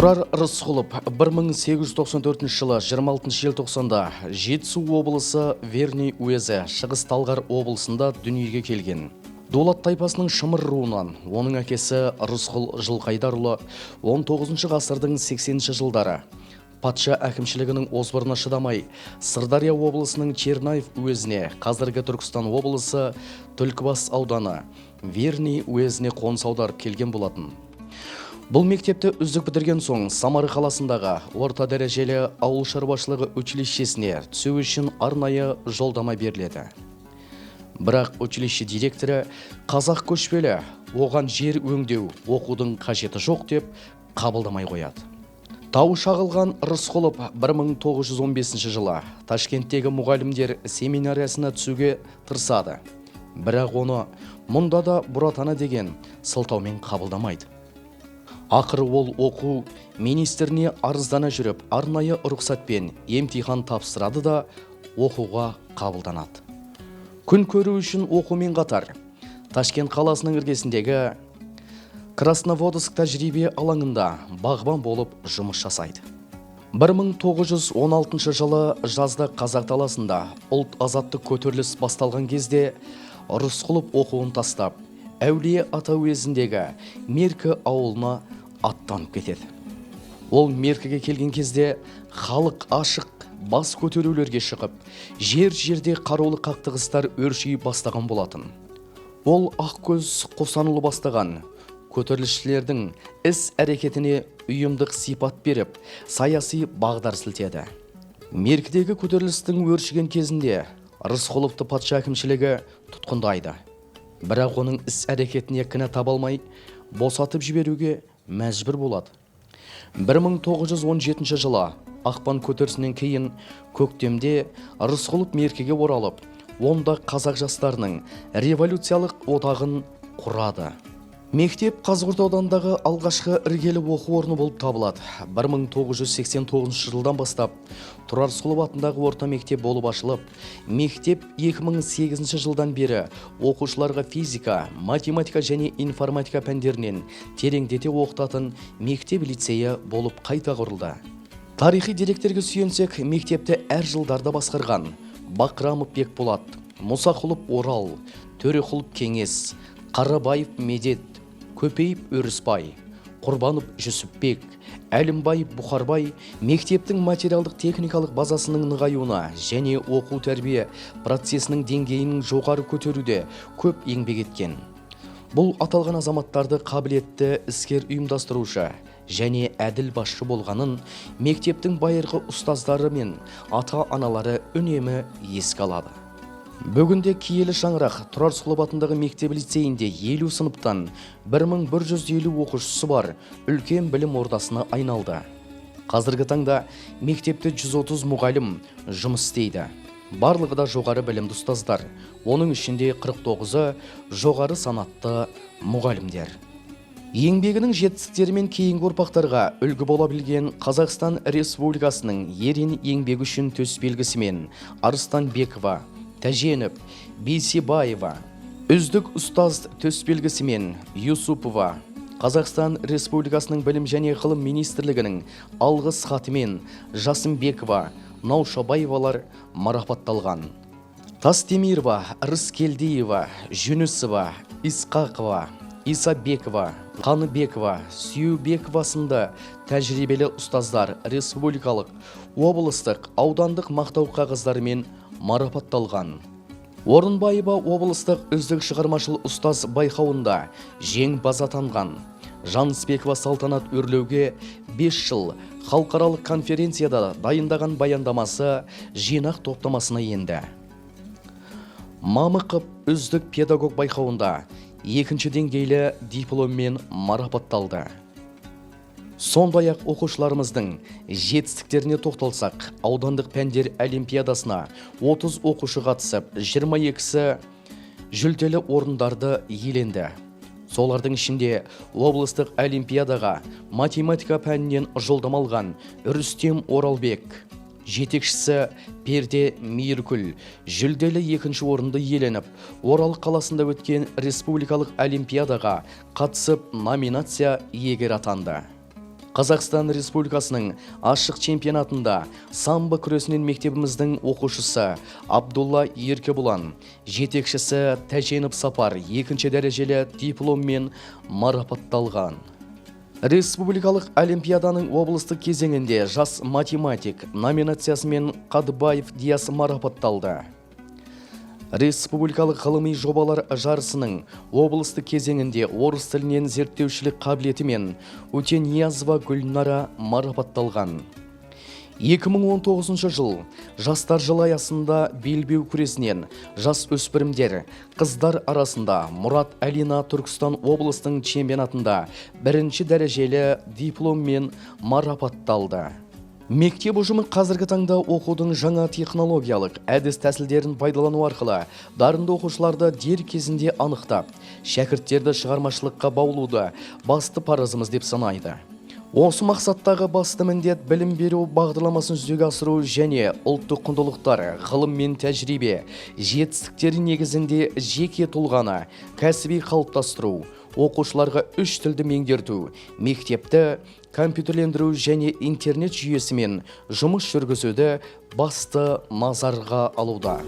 Тұрар Рысқұлов 1894 жылы 26 желтоқсанда Жетісу облысы Верный уезі Шығыс Талғар облысында дүниеге келген. Дулат тайпасының Шымыр руынан оның әкесі Рысқұл Жылқайдарұлы 19 ғасырдың 80-ші жылдары патша әкімшілігінің озбырына шыдамай Сырдария облысының Чернаев уезіне, қазіргі Түркістан облысы Түлкібас ауданы Верный уезіне қоныс аударып келген болатын. Бұл мектепті үздік бітірген соң Самары қаласындағы орта дәрежелі ауыл шаруашылығы училищесіне түсу үшін арнайы жолдама беріледі. Бірақ училище директоры қазақ көшпелі, оған жер өңдеу, оқудың қажеті жоқ деп қабылдамай қояды. Тауы шағылған Рысқұлов 1915 жылы Ташкенттегі мұғалімдер семинариясына түсуге тырысады. Бірақ оны мұнда да бұратана деген сылтаумен қабылдамайды. Ақыры ол оқу министріне арыздана жүріп, арнайы рұқсатпен емтихан тапсырады да оқуға қабылданады. Күн көру үшін оқумен қатар Ташкент қаласының іргесіндегі Красноводск тәжірибе алаңында бағбан болып жұмыс жасайды. 1916 жылы жазда Қазақ даласында ұлт азаттық көтеріліс басталған кезде Рысқұлов оқуын тастап, Әулие Ата уезіндегі Меркі ауылына аттанып кетеді. Ол Меркіге келген кезде халық ашық бас көтерулерге шығып, жер-жерде қарулы қақтығыстар өрши бастаған болатын. Ол Ақкөз Қосанұлы бастаған көтерілісшілердің іс-әрекетіне ұйымдық сипат беріп, саяси бағдар сілтеді. Меркідегі көтерілістің өршіген кезінде Рысқұловты патша әкімшілігі тұтқындайды. Бірақ оның іс-әрекетіне кінә таба алмай, босатып жіберуге мәжбүр болады. 1917 жылы ақпан көтерілісінен кейін көктемде Рысқұлов Меркеге оралып, онда қазақ жастарының революциялық одағын құрады. Мектеп Қазығұрт ауданындағы алғашқы іргелі оқу орны болып табылады. 1989 жылдан бастап Тұрар Рысқұлов атындағы орта мектеп болып ашылып, мектеп 2008 жылдан бері оқушыларға физика, математика және информатика пәндерінен тереңдете оқытатын мектеп-лицейі болып қайта құрылды. Тарихи деректерге сүйенсек, мектепті әр жылдарда басқарған Бақрамов Бекболат, Мұсақұлов Орал, Төреқұлов Кеңес, Қарабаев Медет, Көпейіп Өрісбай, Құрбанов Жүсіпбек, Әлімбай Бұхарбай мектептің материалдық техникалық базасының нығаюына және оқу тәрбие процесінің деңгейінің жоғары көтеруде көп еңбек еткен. Бұл аталған азаматтарды қабілетті іскер ұйымдастырушы және әділ басшы болғанын мектептің байырғы ұстаздары мен ата-аналары үнемі еске алады. Бүгінде киелі шаңырақ Тұрар Рысқұлов атындағы мектеп-лицейінде 50 сыныптан 1150 оқушысы бар үлкен білім ордасына айналды. Қазіргі таңда мектепте 130 мұғалім жұмыс істейді. Барлығы да жоғары білімді ұстаздар, оның ішінде 49-ы жоғары санатты мұғалімдер. Еңбегінің жетістіктерімен кейінгі ұрпақтарға үлгі бола білген Қазақстан Республикасының ерен еңбегі үшін төсбелгісімен Арыстанбекова, Тәженов, Бейсебаева, үздік ұстаз төсбелгісімен Юсупова, Қазақстан Республикасының білім және ғылым министрлігінің алғыс хатымен Жасымбекова, Наушабаевалар марапатталған. Тастемирова, Рыскелдиева, Жүнісова, Исқақова, Исабекова, Қаныбекова, Сүйеубекова сынды тәжірибелі ұстаздар республикалық, облыстық, аудандық мақтау қағаздарымен марапатталған. Орынбаева облыстық үздік шығармашыл ұстаз байқауында жеңімпаз атанған. Жанысбекова салтанат өрлеуге 5 жыл халықаралық конференцияда дайындаған баяндамасы жинақ топтамасына енді. Мамықов үздік педагог байқауында 2-ші деңгейлі дипломмен марапатталды. Сондай-ақ оқушыларымыздың жетістіктеріне тоқталсақ, аудандық пәндер олимпиадасына 30 оқушы қатысып, 22-сі жүлделі орындарды иеленді. Солардың ішінде облыстық олимпиадаға математика пәнінен жолдама алған Рүстем Оралбек, жетекшісі Перде Мейіркүл жүлделі 2-ші орынды иеленіп, Орал қаласында өткен республикалық олимпиадаға қатысып номинация иегері атанды. Қазақстан Республикасының ашық чемпионатында самбо күресінен мектебіміздің оқушысы Абдулла Еркебұлан, жетекшісі Тәженов Сапар екінші дәрежелі дипломмен марапатталған. Республикалық олимпиаданың облыстық кезеңінде жас математик номинациясымен Қадыбаев Диас марапатталды. Республикалық ғылыми жобалар жарысының облыстық кезеңінде орыс тілінен зерттеушілік қабілетімен Өтениязова Гүлнара марапатталған. 2019 жыл жастар жылы аясында белбеу күресінен жас өспірімдер қыздар арасында Мұрат Алина Түркістан облыстың чемпионатында бірінші дәрежелі дипломмен марапатталды. Мектеп ұжымы қазіргі таңда оқудың жаңа технологиялық әдіс тәсілдерін пайдалану арқылы дарынды оқушыларды дер кезінде анықтап, шәкірттерді шығармашылыққа баулуды басты парызымыз деп санайды. Осы мақсаттағы басты міндет білім беру бағдарламасын жүзеге асыру және ұлттық құндылықтар, ғылым мен тәжірибе, жетістіктері негізінде жеке тұлғаны кәсіби қалыптастыру, оқушыларға 3 тілді меңгерту, мектепті компьютерлендіру және интернет жүйесімен жұмыс жүргізуді басты назарға алуда.